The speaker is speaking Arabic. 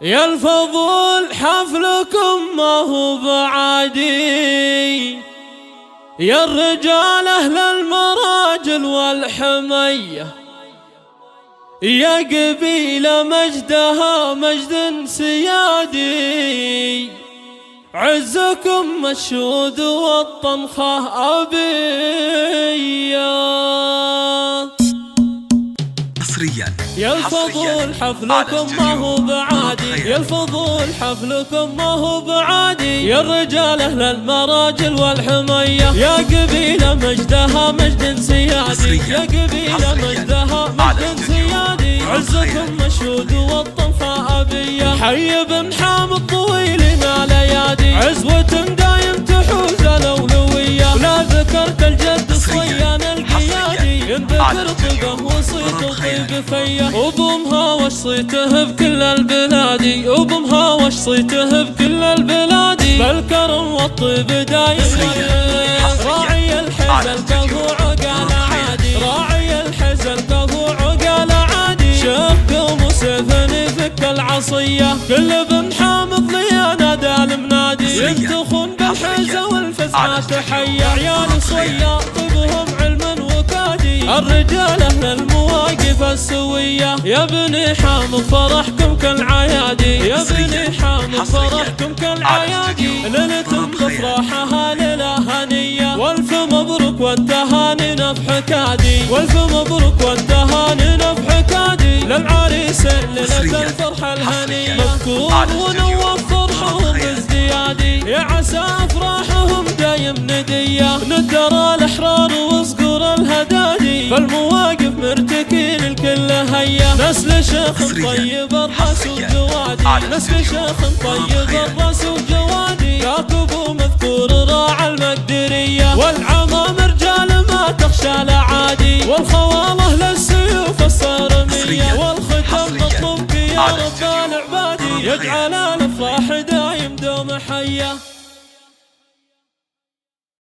يا الفضول حفلكم ما هو بعادي، يا الرجال أهل المراجل والحمية، يا قبيلة مجدها مجد سيادي، عزكم مشهود والطنخة أبية. يا الفضول حفلكم ما هو بعادي، يا الفضول حفلكم ما هو بعادي، يا الرجال أهل المراجل والحمية، يا قبيلة مجدها مجد سيادي، يا قبيلة مجدها مجد سيادي، عزكم مشهود والطنخة أبية. حي بن حامد طويل ما ليادي، عزوة دايم تحوز الأولوية، ولا ذكرت الجد الصيان القيادي، ينذكر طبه وصيته طيب فيه، وبمهاوش صيته بكل البلادي، وبمهاوش صيته بكل البلادي، بالكرم والطيب دايم راعي الحزن كهو عقال عادي، راعي الحزن كهو عقال عادي، شق وسيفني فك العصية، كل بن حامد لي نادى المنادي، ينتخون بالحزة والفزعة تحية، عيال صيا طيبهم علما وكادي، الرجال أهل المواقف السوية، يا بني حامد فرحكم كالعيادي، يا بني حامد فرحكم كالعيادي، ليلة بفرحها ليلة هنية، والف مبروك والتهاني نفحكادي، والف مبروك والتهاني نفحكادي، للعريسين ليلة الفرحة الهنية، مذكور ونوف فرحهم ازديادي، يا عسى افراحهم دايم ندية، ندر الاحرار وصقور الهدادي، فالمواقف مرتكين الكل هيا، نسل شيخ طيب الراس وجوادي، نسل شيخ طيب الراس وجوادي، كاتب ومذكور راعى المقدرية، والعمام رجال ما تخشى الاعادي، والخواله للسيوف الصارمية، والختم مطلوب يا رب العبادي، يجعل الافراح دايم دوم حية.